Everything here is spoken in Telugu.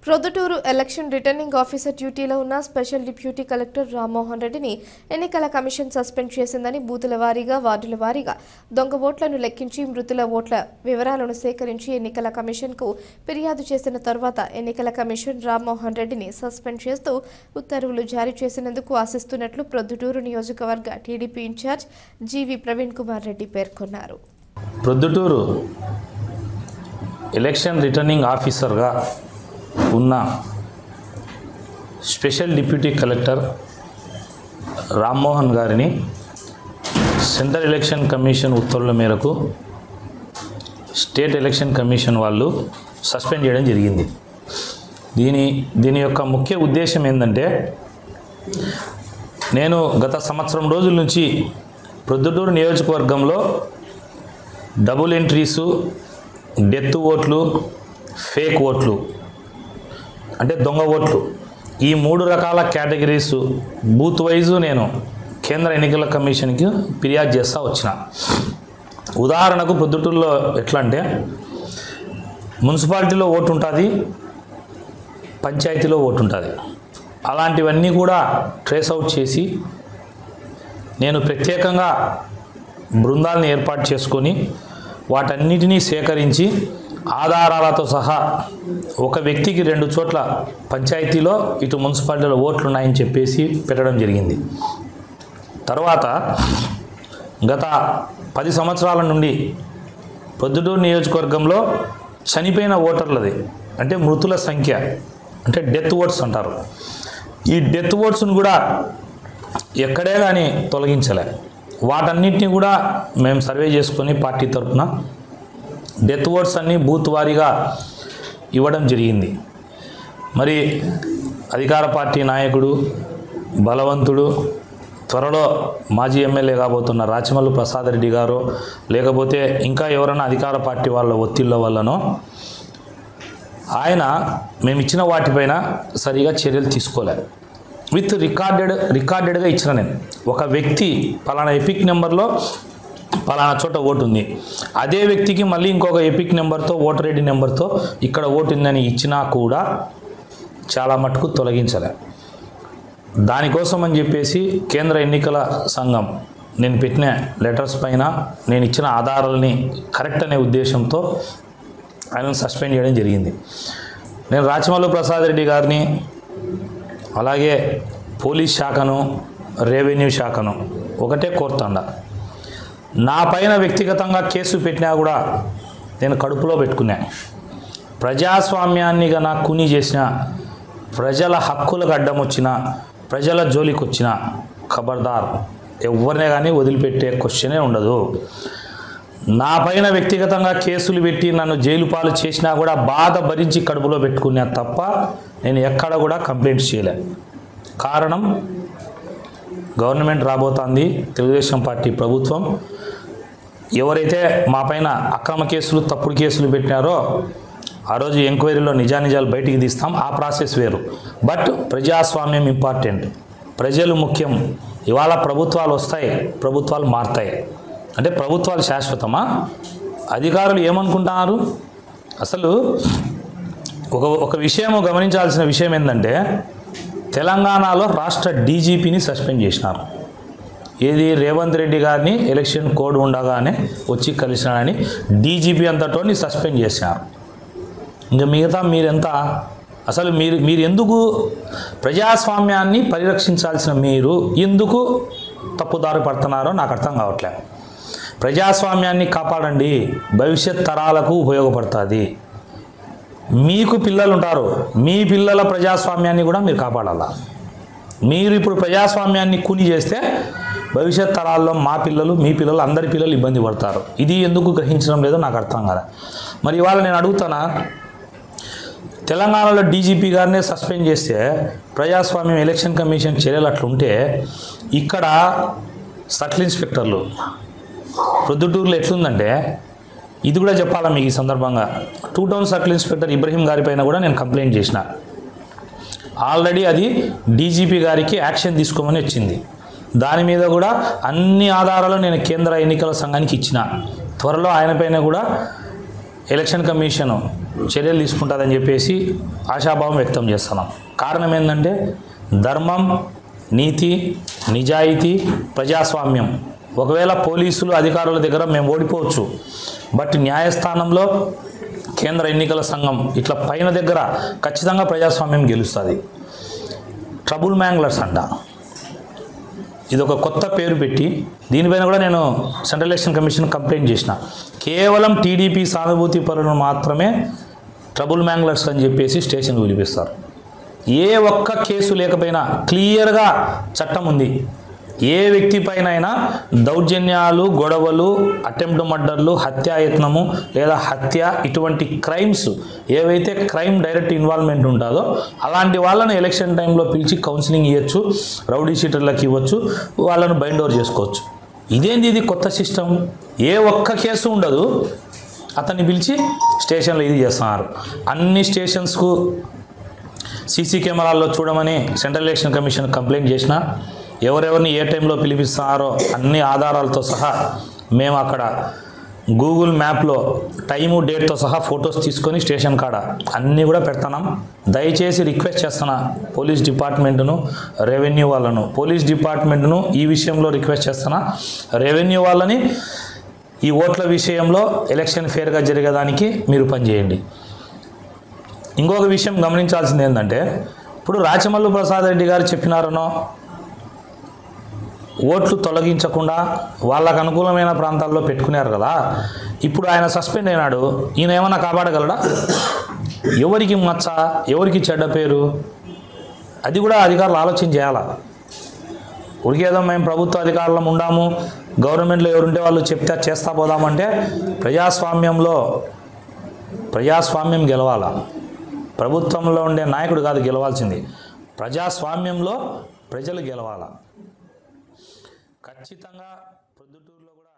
ప్రొద్దుటూరు ఎలక్షన్ రిటర్నింగ్ ఆఫీసర్ డ్యూటీలో ఉన్న స్పెషల్ డిప్యూటీ కలెక్టర్ రామ్మోహన్ రెడ్డిని ఎన్నికల కమిషన్ సస్పెండ్ చేసిందని బూతుల వారీగా వార్డుల వారీగా దొంగ ఓట్లను లెక్కించి మృతుల ఓట్ల వివరాలను సేకరించి ఎన్నికల కమిషన్కు ఫిర్యాదు చేసిన తర్వాత ఎన్నికల కమిషన్ రామ్మోహన్ రెడ్డిని సస్పెండ్ చేస్తూ ఉత్తర్వులు జారీ చేసినందుకు ఆశిస్తున్నట్లు ప్రొద్దుటూరు నియోజకవర్గ టీడీపీ ఇన్ఛార్జ్ జీవి ప్రవీణ్ కుమార్ రెడ్డి పేర్కొన్నారు. ప్రొద్దుటూరు ఎలక్షన్ రిటర్నింగ్ ఆఫీసర్గా ఉన్న స్పెషల్ డిప్యూటీ కలెక్టర్ రామ్మోహన్ గారిని సెంట్రల్ ఎలక్షన్ కమిషన్ ఉత్తర్వుల మేరకు స్టేట్ ఎలక్షన్ కమిషన్ వాళ్ళు సస్పెండ్ చేయడం జరిగింది. దీని యొక్క ముఖ్య ఉద్దేశం ఏంటంటే, నేను గత సంవత్సరం రోజుల నుంచి ప్రొద్దుటూరు నియోజకవర్గంలో డబుల్ ఎంట్రీసు, డెత్ ఓట్లు, ఫేక్ ఓట్లు అంటే దొంగ ఓట్లు, ఈ 3 రకాల కేటగిరీస్ బూత్ వైజు నేను కేంద్ర ఎన్నికల కమిషన్కి ఫిర్యాదు చేస్తూ వచ్చిన. ఉదాహరణకు ప్రొద్దుటూరులో ఎట్లా అంటే, మున్సిపాలిటీలో ఓటు ఉంటుంది, పంచాయతీలో ఓటు ఉంటుంది. అలాంటివన్నీ కూడా ట్రేస్ అవుట్ చేసి నేను ప్రత్యేకంగా బృందాలను ఏర్పాటు చేసుకొని వాటన్నిటినీ సేకరించి ఆధారాలతో సహా ఒక వ్యక్తికి 2 చోట్ల పంచాయతీలో ఇటు మున్సిపాలిటీలో ఓట్లు ఉన్నాయని చెప్పేసి పెట్టడం జరిగింది. తర్వాత గత 10 సంవత్సరాల నుండి ప్రొద్దుటూరు నియోజకవర్గంలో చనిపోయిన ఓటర్లది అంటే మృతుల సంఖ్య అంటే డెత్ ఓట్స్ అంటారు. ఈ డెత్ ఓట్స్ను కూడా ఎక్కడే కానీ తొలగించలే. వాటన్నిటిని కూడా మేము సర్వే చేసుకొని పార్టీ తరఫున డెత్ ఓట్స్ అన్నీ బూత్ వారీగా ఇవ్వడం జరిగింది. మరి అధికార పార్టీ నాయకుడు, బలవంతుడు, త్వరలో మాజీ ఎమ్మెల్యే కాబోతున్న రాచమల్లు ప్రసాద్ రెడ్డి గారు, లేకపోతే ఇంకా ఎవరైనా అధికార పార్టీ వాళ్ళ ఒత్తిళ్ళ వల్లనో ఆయన మేము ఇచ్చిన వాటిపైన సరిగా చర్యలు తీసుకోలేదు. విత్ రికార్డెడ్గా ఇచ్చిన నేను ఒక వ్యక్తి పలానా ఎపిక్ నెంబర్లో పలానా చోట ఓటు ఉంది, అదే వ్యక్తికి మళ్ళీ ఇంకొక ఎపిక్ నెంబర్తో ఓటర్ ఐడి నెంబర్తో ఇక్కడ ఓటు ఉందని ఇచ్చినా కూడా చాలా మటుకు తొలగించలే. దానికోసం అని చెప్పేసి కేంద్ర ఎన్నికల సంఘం నేను పెట్టిన లెటర్స్ పైన నేను ఇచ్చిన ఆధారాలని కరెక్ట్ అనే ఉద్దేశంతో ఆయనను సస్పెండ్ చేయడం జరిగింది. నేను రాచమల్లు ప్రసాద్ రెడ్డి గారిని, అలాగే పోలీస్ శాఖను, రెవెన్యూ శాఖను ఒకటే కోరుతాండా, నా పైన వ్యక్తిగతంగా కేసు పెట్టినా కూడా నేను కడుపులో పెట్టుకున్నా. ప్రజాస్వామ్యాన్ని గన కూని చేసిన, ప్రజల హక్కులకు అడ్డం వచ్చిన, ప్రజల జోలికి వచ్చిన ఖబర్దార్ ఎవరినే కానీ వదిలిపెట్టే క్వశ్చనే ఉండదు. నా పైన వ్యక్తిగతంగా కేసులు పెట్టి నన్ను జైలు పాలు చేసినా కూడా బాధ భరించి కడుపులో పెట్టుకున్నా తప్ప నేను ఎక్కడ కూడా కంప్లైంట్స్ చేయలే. కారణం, గవర్నమెంట్ రాబోతోంది, తెలుగుదేశం పార్టీ ప్రభుత్వం. ఎవరైతే మా పైన అక్రమ కేసులు, తప్పుడు కేసులు పెట్టినారో ఆ రోజు ఎంక్వైరీలో నిజానిజాలు బయటికి తీస్తాం, ఆ ప్రాసెస్ వేరు. బట్ ప్రజాస్వామ్యం ఇంపార్టెంట్, ప్రజలు ముఖ్యం. ఇవాళ ప్రభుత్వాలు వస్తాయి, ప్రభుత్వాలు మారుతాయి. అంటే ప్రభుత్వాలు శాశ్వతమా? అధికారులు ఏమనుకుంటున్నారు? అసలు ఒక విషయం గమనించాల్సిన విషయం ఏంటంటే, తెలంగాణలో రాష్ట్ర డీజీపీని సస్పెండ్ చేసినారు. ఏది, రేవంత్ రెడ్డి గారిని ఎలక్షన్ కోడ్ ఉండగానే వచ్చి కలిసినాడని డీజీపీ అంతటోని సస్పెండ్ చేసినారు. ఇంకా మిగతా మీరెంత? అసలు మీరు ఎందుకు ప్రజాస్వామ్యాన్ని పరిరక్షించాల్సిన మీరు ఎందుకు తప్పుదారి పడుతున్నారో నాకు అర్థం కావట్లేదు. ప్రజాస్వామ్యాన్ని కాపాడండి, భవిష్యత్ తరాలకు ఉపయోగపడుతుంది. మీకు పిల్లలు ఉంటారు, మీ పిల్లల ప్రజాస్వామ్యాన్ని కూడా మీరు కాపాడాలా. మీరు ఇప్పుడు ప్రజాస్వామ్యాన్ని కూని చేస్తే భవిష్యత్ తరాల్లో మా పిల్లలు, మీ పిల్లలు, అందరి పిల్లలు ఇబ్బంది పడతారు. ఇది ఎందుకు గ్రహించడం లేదో నాకు అర్థం కాదు. మరి ఇవాళ నేను అడుగుతానా, తెలంగాణలో డీజీపీ గారినే సస్పెండ్ చేస్తే ప్రజాస్వామ్యం ఎలక్షన్ కమిషన్ చర్యలు అట్లుంటే, ఇక్కడ సర్కిల్ ఇన్స్పెక్టర్లు ప్రొద్దుటూరులో ఎట్లుందంటే, ఇది కూడా చెప్పాలా మీకు ఈ సందర్భంగా, 2 టౌన్ సర్కిల్ ఇన్స్పెక్టర్ ఇబ్రహీం గారి పైన కూడా నేను కంప్లైంట్ చేసిన. ఆల్రెడీ అది డీజీపీ గారికి యాక్షన్ తీసుకోమని వచ్చింది. దాని మీద కూడా అన్ని ఆధారాలు నేను కేంద్ర ఎన్నికల సంఘానికి ఇచ్చిన. త్వరలో ఆయన పైన కూడా ఎలక్షన్ కమిషన్ చర్యలు తీసుకుంటుందని చెప్పేసి ఆశాభావం వ్యక్తం చేస్తున్నాం. కారణం ఏంటంటే ధర్మం, నీతి, నిజాయితీ, ప్రజాస్వామ్యం. ఒకవేళ పోలీసులు అధికారుల దగ్గర మేము ఓడిపోవచ్చు, బట్ న్యాయస్థానంలో కేంద్ర ఎన్నికల సంఘం ఇట్లా పైన దగ్గర ఖచ్చితంగా ప్రజాస్వామ్యం గెలుస్తుంది. ట్రబుల్ మ్యాంగ్లర్స్ అంట, ఇది ఒక కొత్త పేరు పెట్టి దీనిపైన కూడా నేను సెంట్రల్ ఎలక్షన్ కమిషన్ కంప్లైంట్ చేసిన. కేవలం టీడీపీ సానుభూతి పరులను మాత్రమే ట్రబుల్ మ్యాంగ్లర్స్ అని చెప్పేసి స్టేషన్కి పిలిపిస్తారు. ఏ ఒక్క కేసు లేకపోయినా క్లియర్గా చట్టం ఉంది. ఏ వ్యక్తి పైన అయినా దౌర్జన్యాలు, గొడవలు, అటెంప్ట్ మర్డర్లు, హత్యాయత్నము లేదా హత్య ఇటువంటి క్రైమ్స్ ఏవైతే క్రైమ్ డైరెక్ట్ ఇన్వాల్వ్మెంట్ ఉంటుందో అలాంటి వాళ్ళని ఎలక్షన్ టైంలో పిలిచి కౌన్సిలింగ్ ఇవ్వచ్చు, రౌడీ షీటర్లకు ఇవ్వచ్చు, వాళ్ళను బైండ్ ఓవర్ చేసుకోవచ్చు. ఇదేంది ఇది కొత్త సిస్టమ్? ఏ ఒక్క కేసు ఉండదు, అతన్ని పిలిచి స్టేషన్లో ఇది చేస్తున్నారు. అన్ని స్టేషన్స్కు సీసీ కెమెరాల్లో చూడమని సెంట్రల్ ఎలక్షన్ కమిషన్ కంప్లైంట్ చేసినా ఎవరెవరిని ఏ టైంలో పిలిపిస్తున్నారో అన్ని ఆధారాలతో సహా మేము అక్కడ గూగుల్ మ్యాప్లో టైము, డేట్తో సహా ఫొటోస్ తీసుకొని స్టేషన్ కాడ అన్నీ కూడా పెడుతున్నాం. దయచేసి రిక్వెస్ట్ చేస్తున్నా పోలీస్ డిపార్ట్మెంట్ను, రెవెన్యూ వాళ్ళను, పోలీస్ డిపార్ట్మెంట్ను ఈ విషయంలో రిక్వెస్ట్ చేస్తున్నా, రెవెన్యూ వాళ్ళని ఈ ఓట్ల విషయంలో ఎలక్షన్ ఫేర్గా జరిగేదానికి మీరు పనిచేయండి. ఇంకొక విషయం గమనించాల్సింది ఏంటంటే ఇప్పుడు రాచమల్లు ప్రసాద్ రెడ్డి గారు చెప్పినారనో ఓట్లు తొలగించకుండా వాళ్ళకు అనుకూలమైన ప్రాంతాల్లో పెట్టుకున్నారు కదా, ఇప్పుడు ఆయన సస్పెండ్ అయినాడు, ఈయన ఏమన్నా కాపాడగలడా? ఎవరికి మచ్చ, ఎవరికి చెడ్డ పేరు, అది కూడా అధికారులు ఆలోచన చేయాలా. ఉడికేదో మేము ప్రభుత్వ అధికారులం ఉండాము, గవర్నమెంట్లో ఎవరుంటే వాళ్ళు చెప్తే చేస్తా పోదామంటే ప్రజాస్వామ్యం గెలవాలా. ప్రభుత్వంలో ఉండే నాయకుడు కాదు గెలవాల్సింది, ప్రజాస్వామ్యంలో ప్రజలు గెలవాలా. ఖచ్చితంగా ప్రొద్దుటూరులో కూడా